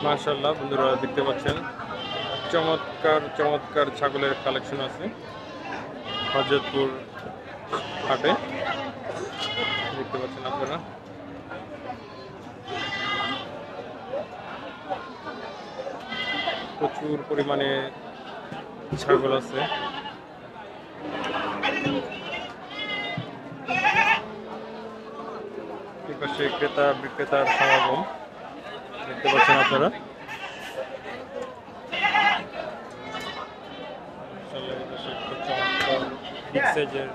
মাশাআল্লাহ বন্ধুরা দেখতে পাচ্ছেন চমৎকার চমৎকার ছাগলের কালেকশন আছে হযরতপুর হাটে। দেখতে পাচ্ছেন আপনারা প্রচুর পরিমাণে ছাগল আছে। এপাশে ক্রেতা বিক্রেতার সমাগম দেখতে পাচ্ছেন আপনারা। চমৎকার বিগ সাইজের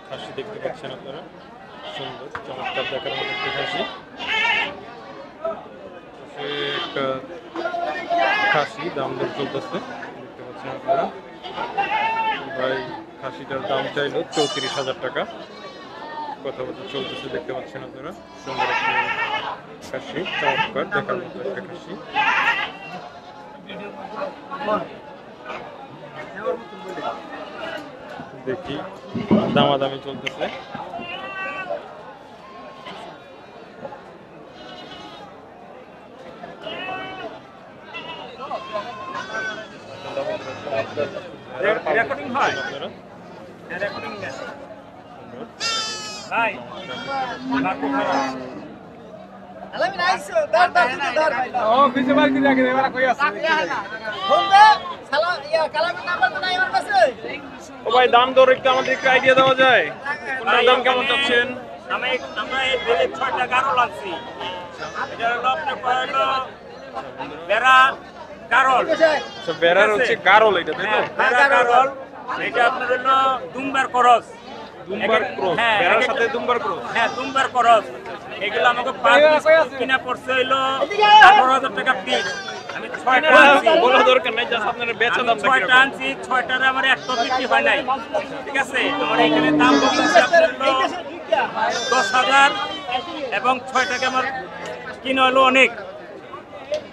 খাসি দেখতে পাচ্ছেন আপনারা, সুন্দর চমৎকার দেখার মতো একটা খাসি। একটা খাসি দাম দর চলতেছে দেখতে পাচ্ছেন আপনারা। ভাই খাসিটার দাম চাইলো 34,000 টাকা, কথাবার্তা চলতেছে দেখতে পাচ্ছেন আপনারা। সুন্দর একটা খাসি, চমৎকার দেখার মতো একটা খাসি। দেখি দামাদামি চলতেছে। রেকর্ডিং হয় রেকর্ডিং ভাই মার্কো খারাপ আলামি নাইছো দার ও বিজে মার কি লাগে এবারে কই আছে ফোন দে সালা ইয়া কালামের নাম্বার তো নাই আমার কাছে। ও ভাই দাম দর একটু আমাদের একটু আইডিয়া দেওয়া যায়? কোনটার দাম কেমন চাচ্ছেন? আমরা এই বেলে 6টা গারো লাগছি। এটা হলো আপনার হলো বেরা গারল। আচ্ছা বেরার হচ্ছে গারল, এটা তাই তো? বেরা গারল। এটা আপনার হলো দুম্বার ক্রস। দুম্বার ক্রস, বেরার সাথে দুম্বার ক্রস। হ্যাঁ দুম্বার ক্রস। এগুলো আমাকে 5 পিস কিনা পড়ছে হলো 18,000 টাকা পিস। আমি 6টা আনছি, বলা দরকার নাই, জাস্ট আপনারা বেচা দাম 6টা আনছি, 6টারে আমার একটা বিক্রি হয় নাই। ঠিক আছে, আমার এখানে দাম বলতেছে আপনার হলো 10,000 এবং 6টাকে আমার কিনা হলো অনেক।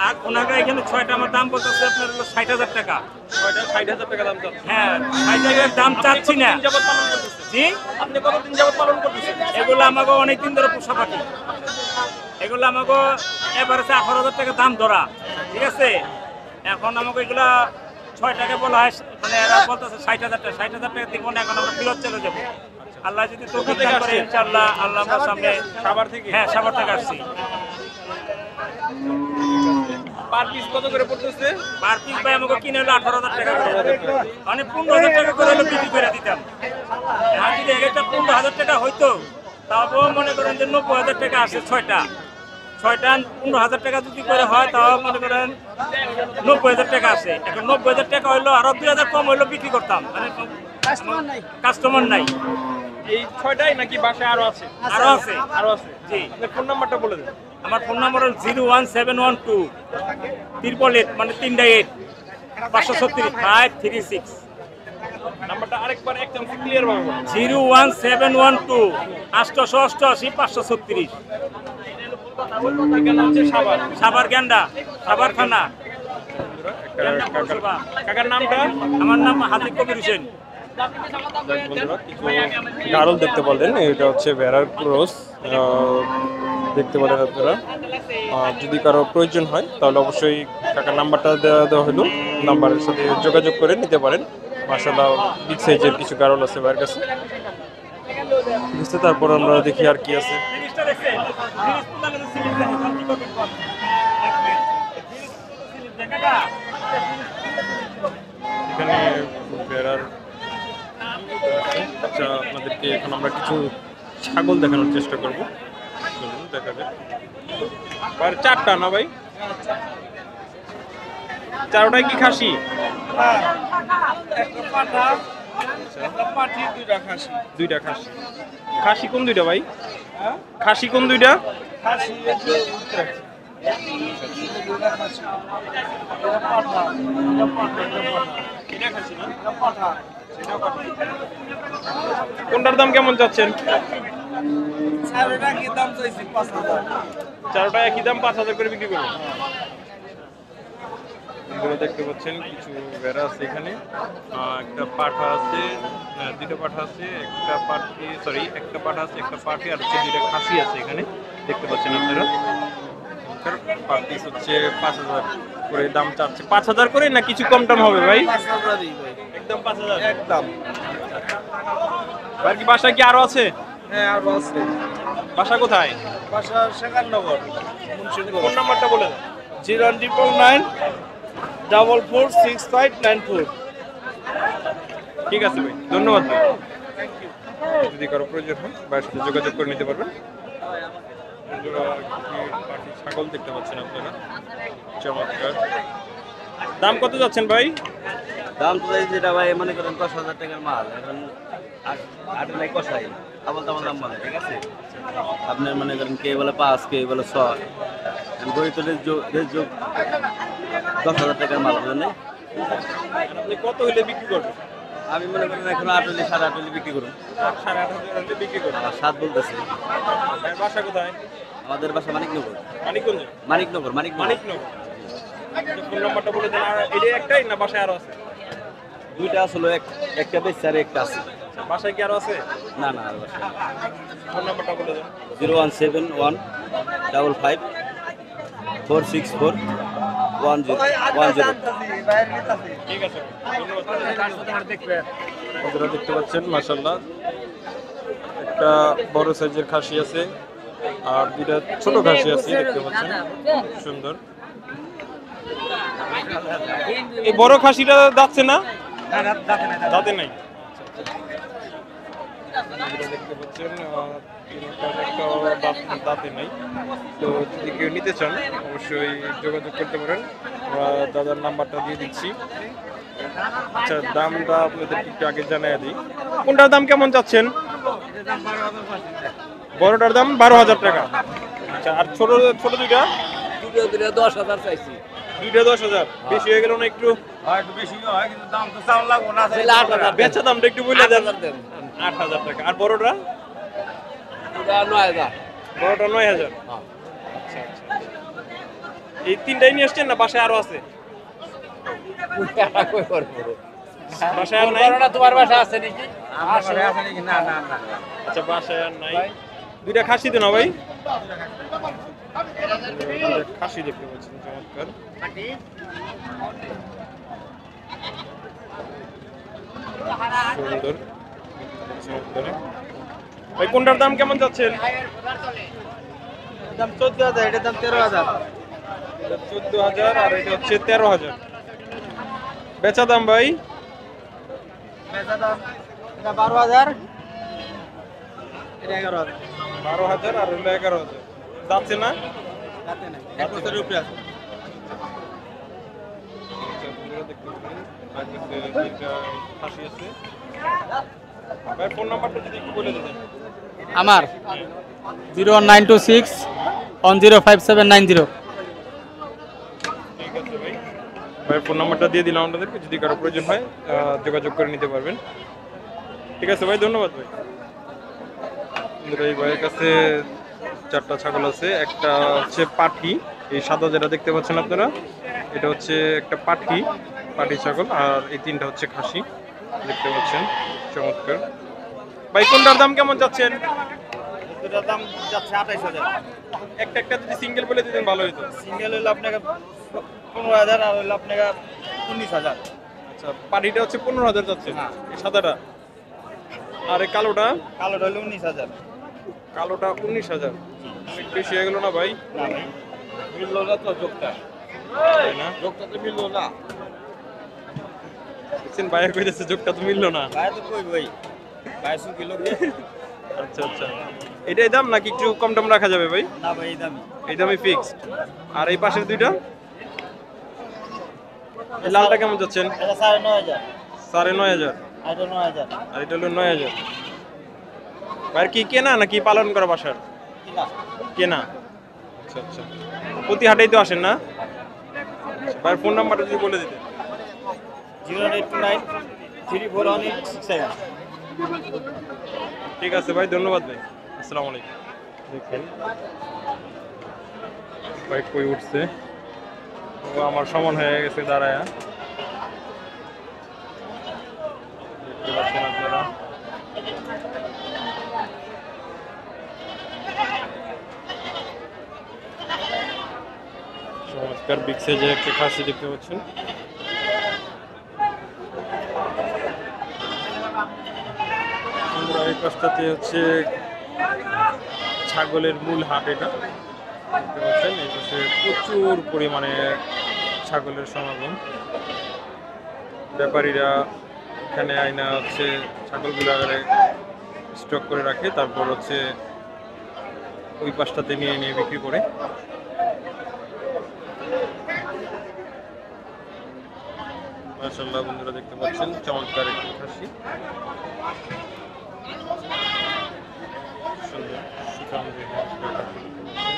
আর ওনাকে এখানে 6টা আমার দাম বলতেছে আপনার হলো 60,000 টাকা। 6টা 60,000 টাকা দাম চাচ্ছেন? হ্যাঁ 60,000 দাম চাচ্ছি না। যাবত পালন করতেছেন? জি, আপনি কতদিন যাবত পালন করতেছেন? এগুলো আমাকে অনেকদিন ধরে পোষা পাখি। এগুলো আমাকে এভারেজে 18,000 টাকা দাম ধরা। ঠিক আছে, এখন আমাকে এগুলা 6টাকে বলা হয়, মানে এরা বলতেছে 60,000 টাকা। 60,000 টাকা দিব না, এখন আমরা ফিরত চলে যাবো। আল্লাহ যদি তৌফিক দান করে ইনশাআল্লাহ। আল্লাহ আমরা সামনে সাভার থেকে? হ্যাঁ সাভার থেকে আসছি। পার পিস কত করে পড়তেছে? পার পিস ভাই আমাকে কিনে হলো 18,000 টাকা করে, মানে 15,000 টাকা করে হলো বিক্রি করে দিতাম। আর যদি একটা 15,000 টাকা হইতো তাও মনে করেন যে 90,000 টাকা আসে। 6টা 15,000 টাকা যদি করে হয় তাও মনে করেন 90,000 টাকা আসে। এখন 90,000 টাকা হইলো আরো 2,000 কম হইলো বিক্রি করতাম, মানে কাস্টমার নাই। এই 6টাই নাকি বাসায় আরো আছে? আরো আছে। আরো আছে? জি, আপনার ফোন নাম্বারটা বলে দেন। আমার ফোন নাম্বার হল 01712 888, মানে 3টা 8 536 536। নাম্বারটা আরেকবার একদম ক্লিয়ার ভাবে বলুন। 01712 888 536। ঠিকানা হচ্ছে সাভার। সাভার গেন্ডা, সাভার থানা। কাকার নামটা? আমার নাম হাজির কবির হোসেন। গারল দেখতে বললেন, এটা হচ্ছে বেড়ার ক্রস দেখতে বলেন আপনারা। যদি কারো প্রয়োজন হয় তাহলে অবশ্যই কাকার নাম্বারটা দেওয়া হলো, নাম্বারের সাথে যোগাযোগ করে নিতে পারেন। মাশাআল্লাহ বিগ সাইজের কিছু গারল আছে ভাইয়ের কাছে। তারপর আমরা দেখি আর কি আছে। এখানে বেড়ার আচ্ছা, আপনাদেরকে এখন আমরা কিছু ছাগল দেখানোর চেষ্টা করব। চলুন দেখা যাক। আর 4টা না ভাই? 4টাই কি খাসি? দুইটা খাসি। খাসি কোন দুইটা ভাই? খাসি কোন দুইটা? কোনটার দাম কেমন চাচ্ছেন? 4টা একই দাম 5,000 করে বিক্রি করবেন। দেখতে পাচ্ছেন কিছু ভেড়া আছে এখানে, একটা পাঠা আছে, দুইটা পাঠা আছে, একটা পাঠি, সরি একটা পাঠা আছে, একটা পাঠি, আর হচ্ছে 2টা খাসি আছে এখানে দেখতে পাচ্ছেন আপনারা। চমৎকার। পার পিস হচ্ছে 5,000 করে দাম চাচ্ছে। 5,000 করে না কিছু কম টম হবে ভাই? 5,000-ই ভাই। একদম 5,000। একদম। ভাই কি বাসায় কি আরো আছে? হ্যাঁ, আরো আছে। বাসা কোথায়? বাসা শেখাননগর, মুন্সিগঞ্জ। ফোন নাম্বারটা বলে দেন। 099 446594। ঠিক আছে ভাই, ধন্যবাদ ভাই। যদি কারো প্রয়োজন হয় ভাইয়ের সাথে যোগাযোগ করে নিতে পারবেন। বন্ধুরা, একটি পাটি ছাগল দেখতে পাচ্ছেন আপনারা, চমৎকার। দাম কত যাচ্ছেন ভাই? দাম তো চাইছি এটা ভাই মনে করেন 10,000 টাকার মাল, এখন আটে নাই কষাই আবল তাবল দাম বলে, ঠিক আছে। আপনার মনে করেন কে বলে 5, কে বলে 6, গরিব তো রেস যোগ 10,000 টাকার মাল, বুঝলেন নাই? আপনি কত হইলে বিক্রি করবেন? আমি মনে করেন এখন 8 হলে 8.5 হলে বিক্রি করুন। 8,500 হলে বিক্রি করবেন। আর 7 বলতেছি। ভাইয়ের বাসা কোথায়? আমাদের বাসা মানিকনগর। মানিকগঞ্জে? মানিকনগর। মানিকনগর। ফোন নাম্বারটা বলে দেন। আর এটা একটাই না বাসায় আরো আছে? দুইটা আসলে একটা বেশি আর একটা আছে। বাসায় কি আরো আছে? না না, আর বাসা ফোন নাম্বারটা বলে দেন। 0171 55 464 1010। ঠিক আছে, ধন্যবাদ। আপনারা দেখতে পাচ্ছেন মাশাআল্লাহ একটা বড় সাইজের খাসি আছে আর দুইটা ছোট খাসি আছে, দেখতে পাচ্ছেন সুন্দর। এই বড় খাসিটা যাচ্ছে না? দাঁতে নাই। দেখতে পাচ্ছেন দাঁতে নাই। তো যদি কেউ নিতে চান অবশ্যই যোগাযোগ করতে পারেন, আমরা দাদার নাম্বারটা দিয়ে দিচ্ছি। আচ্ছা, দামটা আপনাদের একটু আগে জানিয়ে দিই। কোনটার দাম কেমন চাচ্ছেন? বড়টার দাম 12,000 টাকা। আচ্ছা, আর ছোট ছোট দুইটা? 10,000 চাইছি। দুইটা 10,000। বেশি হয়ে গেল না একটু? একটু বেশি হয়, কিন্তু দাম তো চাউল লাগবো না। 8,000 বেচা দামটা একটু বলে দেন। 8,000 টাকা। আর বড়টা? 9,000। বড়টা 9,000। আচ্ছা আচ্ছা। এই তিনটাই নিয়ে আসছেন না বাসায় আরো আছে? বাসায় আর নাই? তোমার বাসা আছে নাকি? না না না। আচ্ছা, বাসায় আর নাই। দুইটা খাসি দেন ভাই। দুইটা খাসি দেখতে পাচ্ছেন, চমৎকার। সুন্দর চমৎকার। ভাই কোনটার দাম কেমন যাচ্ছেন? দাম 14,000, এটার দাম 13,000। 14,000 আর এটা হচ্ছে 13,000। বেচা দাম ভাই? বেচা দাম এটা 12,000, এটা 11,000। 12,000 আর হলো 11,000। যাচ্ছে না? যাতে নাই, 1 বছরের উপরে আছে। আচ্ছা, বন্ধুরা দেখতে পাচ্ছেন আর কাছে দুইটা খাসি আছে। ভাই ফোন নাম্বারটা যদি একটু বলে দিতেন। আমার 01926 105790। ঠিক আছে ভাই। ভাই ফোন নাম্বারটা দিয়ে দিলাম আপনাদেরকে, যদি কারো প্রয়োজন হয় যোগাযোগ করে নিতে পারবেন। ঠিক আছে ভাই, ধন্যবাদ ভাই। বন্ধুরা, এই ভাইয়ের কাছে 4টা ছাগল আছে। একটা হচ্ছে পাঠি, এই সাদা যেটা দেখতে পাচ্ছেন আপনারা, এটা হচ্ছে একটা পাঠি ছাগল। আর এই 3টা হচ্ছে খাসি দেখতে পাচ্ছেন, চমৎকার। ভাই কোনটার দাম কেমন যাচ্ছেন? এটার দাম যাচ্ছে 28,000। একটা একটা যদি সিঙ্গেল বলে দিতেন ভালো হতো। সিঙ্গেল হইলে আপনাকে 15,000, আর হইলে আপনাকে 19,000। আচ্ছা, পাটিটা হচ্ছে 15,000 যাচ্ছে, এই সাদাটা। আর এই কালোটা? কালোটা হইলে 19,000। কালোটা 19,000। অনেক বেশি হয়ে গেল না ভাই? না ভাই, মিললো না তো যোগটা। তাই না? যোগটা তো মিললো না। দেখছেন ভাইয়া কইতেছে যোগটা তো মিললো না। ভাই তো কই ভাই, ভাই শুকি লোক। আচ্ছা আচ্ছা, এটাই দাম নাকি একটু কম টম রাখা যাবে ভাই? না ভাই, এই দামি। এই দামই ফিক্সড। আর এই পাশের দুইটা? এই লালটা কেমন যাচ্ছেন? এটা 9,500। 9,500। আর এটা 9,000। আর এটা হলো 9,000। ভাইয়ের কি কেনা নাকি পালন করা বাসার? কিনা। কেনা। আচ্ছা আচ্ছা, প্রতি হাটেই তো আসেন না? ভাইয়ের ফোন নাম্বারটা যদি বলে দিতেন। 0829 341867। ঠিক আছে ভাই, ধন্যবাদ ভাই। আসসালামু আলাইকুম। দেখেন ভাই কই উঠছে, ও আমার সমান হয়ে গেছে দাঁড়ায়া, দেখতে পাচ্ছেন আপনারা। চমৎকার বিগ সাইজের একটা খাসি দেখতে পাচ্ছেন। এই পাশটাতে হচ্ছে ছাগলের মূল হাট, এটা দেখতে পাচ্ছেন। এই পাশে প্রচুর পরিমাণে ছাগলের সমাগম। ব্যাপারীরা এখানে আইনা হচ্ছে ছাগলগুলো স্টক করে রাখে, তারপর হচ্ছে ওই পাশটাতে নিয়ে নিয়ে বিক্রি করে। মাশাআল্লাহ বন্ধুরা দেখতে পাচ্ছেন চমৎকার একটি খাসি, সুন্দর সুঠাম দেহের একটা খাসি দেখতে পাচ্ছেন।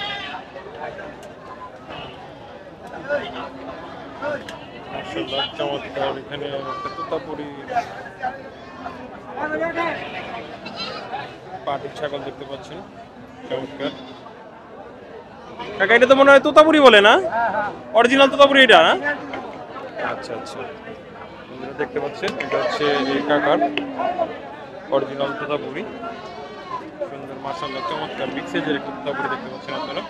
মাশাআল্লাহ চমৎকার। এখানে একটা তোতাপুরি পাটির ছাগল দেখতে পাচ্ছেন, চমৎকার। কাকা এটা তো মনে হয় তোতাপুরি বলে না? অরিজিনাল তোতাপুরি এটা না? আচ্ছা আচ্ছা, আপনারা দেখতে পাচ্ছেন এটা হচ্ছে এই কাকার অরিজিনাল তোতাপুরি। সুন্দর মাশাআল্লাহ চমৎকার বিগ সাইজের একটা তোতাপুরি দেখতে পাচ্ছেন আপনারা।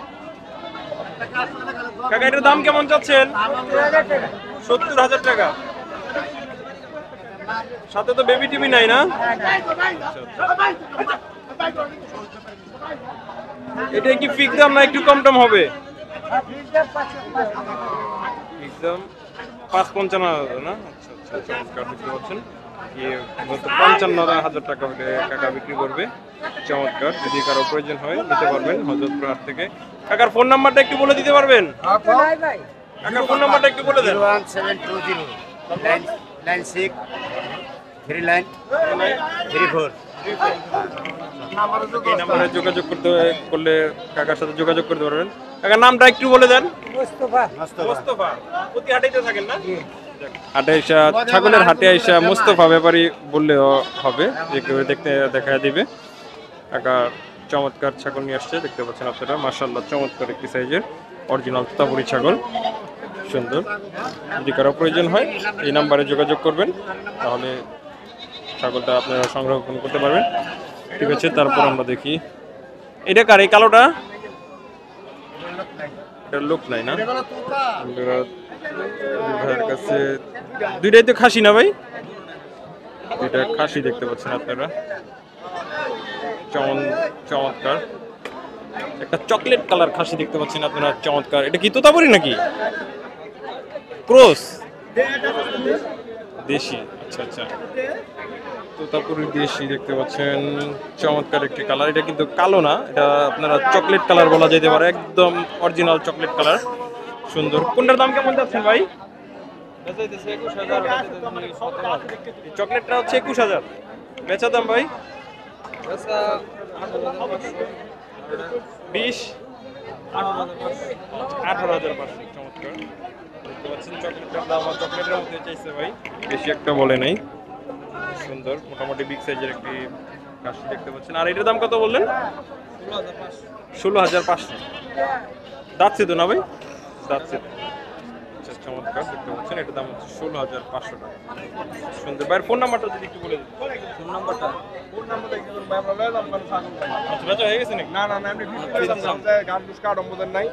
কাকা এটার দাম কেমন চাচ্ছেন? 70,000 টাকা। সাথে তো বেবি টিভি নাই না? এটা কি ফিক্স দাম না একটু কম টম হবে? ফিক্স দাম 55,000 না? আচ্ছা আচ্ছা, চমৎকার দেখতে পাচ্ছেন। 55,000 টাকা হলে কাকা বিক্রি করবে। চমৎকার। যদি কারো প্রয়োজন হয় নিতে পারবেন হযরতপুর হাট থেকে। কাকার ফোন নাম্বারটা একটু বলে দিতে পারবেন? কাকার ফোন নাম্বারটা একটু বলে দেন। 01720963934। এই নাম্বারে যোগাযোগ করলে কাকার সাথে যোগাযোগ করতে পারবেন। কাকার নামটা একটু বলে দেন। মোস্তফা। প্রতি হাটেই থাকেন না? হাটে আইসা, ছাগলের হাটে আইসা মোস্তফা ব্যাপারী বললেও হবে, যে কেউ দেখতে দেখা দিবে। কাকা চমৎকার ছাগল নিয়ে আসছে দেখতে পাচ্ছেন আপনারা। মাশাআল্লাহ চমৎকার একটি সাইজের অরিজিনাল তোতাপুরি ছাগল, সুন্দর। যদি কারো প্রয়োজন হয় এই নাম্বারে যোগাযোগ করবেন, তাহলে ছাগলটা আপনারা সংরক্ষণ করতে পারবেন। ঠিক আছে, তারপর আমরা দেখি এটা কার, এই কালোটা? এটা লোক নাই না? ভাইয়ের কাছে দুইটাই তো খাসি না ভাই? দুইটা খাসি দেখতে পাচ্ছেন আপনারা, চমৎকার। একটা চকলেট কালার খাসি দেখতে পাচ্ছেন আপনারা, চমৎকার। এটা কি তোতাপুরি নাকি ক্রস? দেশি, আচ্ছা আচ্ছা, তোতাপুরি দেশি দেখতে পাচ্ছেন। চমৎকার একটি কালার। এটা কিন্তু কালো না, এটা আপনারা চকলেট কালার বলা যেতে পারে, একদম অরিজিনাল চকলেট কালার, সুন্দর। কোনটার দাম কেমন যাচ্ছেন ভাই? চকলেটটা হচ্ছে 21,000। বেচা দাম ভাই? 20, 18,500। চমৎকার দেখতে পাচ্ছেন চকলেটের দাম। আর চকলেটের মধ্যে চাইছে ভাই, বেশি একটা বলে নাই। সুন্দর মোটামুটি বিগ সাইজের একটি খাসি দেখতে পাচ্ছেন। আর এটার দাম কত বললেন? 16,500। দাঁতছে তো না ভাই? দাঁতছে। আচ্ছা চমৎকার দেখতে পাচ্ছেন। এটার দাম হচ্ছে 16,500 টাকা। সুন্দর। ভাইয়ের ফোন নাম্বারটা যদি একটু বলে দিন। ফোন নাম্বারটা আচ্ছা বেচা হয়ে গেছে নাকি? না না না, এমনি গান বুঝকা আড়ম্বর নাই।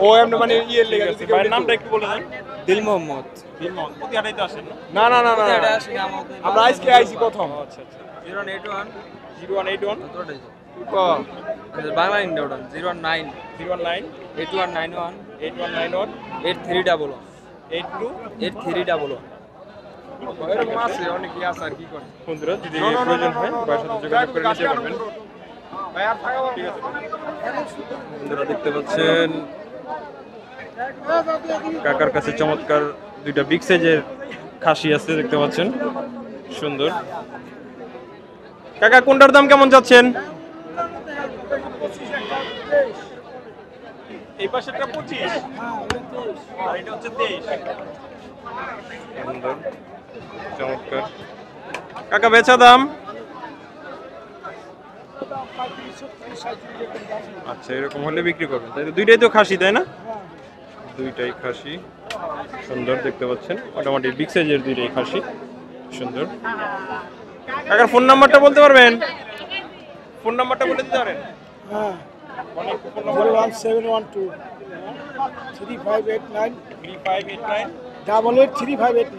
ও এমনি মানে ইয়ে লেগে গেছে। ভাইয়ের নামটা একটু বলে দেন। দিল মোহাম্মদ। দিল মোহাম্মদ। প্রতি হাটেই তো আসেন না না না না, আমরা আজকে আইছি প্রথম। আচ্ছা আচ্ছা। 0181 0181 বাংলা ইন্ডিয়া 019 019 8191 8191 8311 82 এরকম আছে অনেকই আছে আর কি করে। বন্ধুরা যদি প্রয়োজন হয় ভাইয়ের সাথে যোগাযোগ করে নিতে পারবেন। ভাই আর থাকা ঠিক আছে বন্ধুরা দেখতে পাচ্ছেন কাকার কাছে চমৎকার দুইটা বিগ সাইজের খাসি আছে দেখতে পাচ্ছেন, সুন্দর। কাকা কোনটার দাম কেমন যাচ্ছেন? এই পাশেরটা 25 আর এটা হচ্ছে 23। সুন্দর চমৎকার। কাকা বেচা দাম? আচ্ছা এরকম হলে বিক্রি করবেন তাই তো? দুইটাই তো খাসি তাই না? দুইটাই খাসি, সুন্দর দেখতে পাচ্ছেন। মোটামুটি বিগ সাইজের দুইটাই খাসি, সুন্দর। কাকার ফোন নাম্বারটা বলতে পারবেন? ফোন নাম্বারটা বলে দিতে পারেন? হ্যাঁ 01712 3589 3589 883589।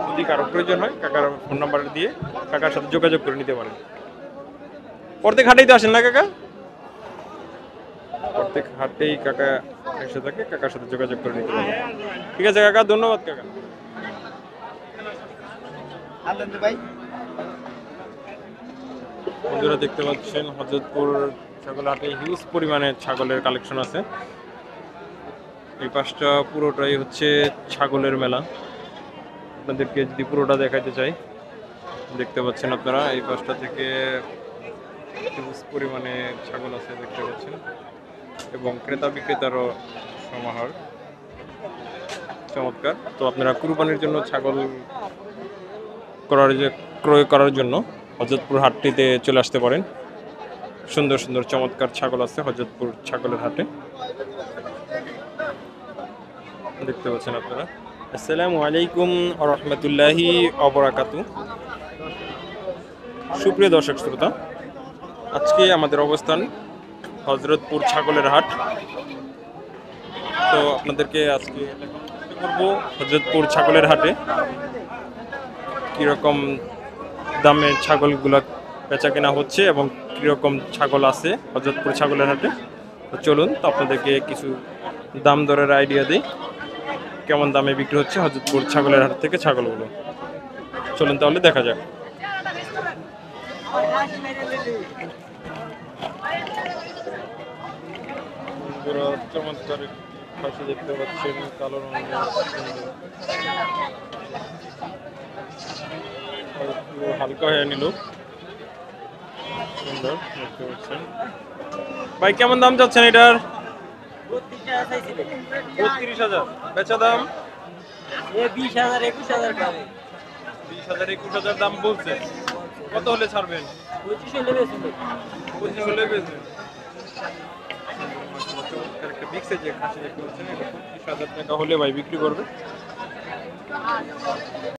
যদি কারো প্রয়োজন হয় কাকার ফোন নাম্বার দিয়ে কাকার সাথে যোগাযোগ করে নিতে পারেন। প্রত্যেক হাটেই তো আসেন না কাকা? প্রত্যেক হাটেই কাকা এসে থাকে, কাকার সাথে যোগাযোগ করে নিতে পারেন। ঠিক আছে কাকা, ধন্যবাদ কাকা। ভাই বন্ধুরা দেখতে পাচ্ছেন হযরতপুর ছাগল হাটে হিউজ পরিমাণে ছাগলের কালেকশন আছে। এই পাশটা পুরোটাই হচ্ছে ছাগলের মেলা। আপনাদেরকে যদি পুরোটা দেখাইতে চাই, দেখতে পাচ্ছেন আপনারা এই পাশটা থেকে হিউজ পরিমাণে ছাগল আছে দেখতে পাচ্ছেন, এবং ক্রেতা বিক্রেতারও সমাহার চমৎকার। তো আপনারা কুরবানির জন্য ছাগল ক্রয় করার জন্য হযরতপুর হাটটিতে চলে আসতে পারেন। সুন্দর সুন্দর চমৎকার ছাগল আছে হযরতপুর ছাগলের হাটে, দেখতে পাচ্ছেন আপনারা। আসসালামু আলাইকুম ওয়া রাহমাতুল্লাহি ওয়া বারাকাতুহু। সুপ্রিয় দর্শক শ্রোতা, আজকে আমাদের অবস্থান হযরতপুর ছাগলের হাট। তো আপনাদেরকে আজকে চেষ্টা করব হযরতপুর ছাগলের হাটে কীরকম দামে ছাগলগুলো বেচা কেনা হচ্ছে এবং কীরকম ছাগল আছে হযরতপুর ছাগলের হাটে। তো চলুন তো আপনাদেরকে কিছু দাম দরের আইডিয়া দিই, কেমন দামে বিক্রি হচ্ছে হযরতপুর ছাগলের হাট থেকে ছাগলগুলো। চলুন তাহলে দেখা যাক। চমৎকার খাসি দেখতে পাচ্ছেন, কালো রঙের হালকা হয়ে নিল, সুন্দর দেখতে পাচ্ছেন। ভাই কেমন দাম চাচ্ছেন এটার? 32,000 বেচা দাম 20,000 21,000 টাকা। 20,000 21,000 দাম বলছে। কত হলে ছাড়বেন? 25 হলে বেশি। 25 হলে বেচবেন। একটা বিগ সাইজের খাসি দেখতে পাচ্ছেন, এটা 25,000 টাকা হলে ভাই বিক্রি করবে।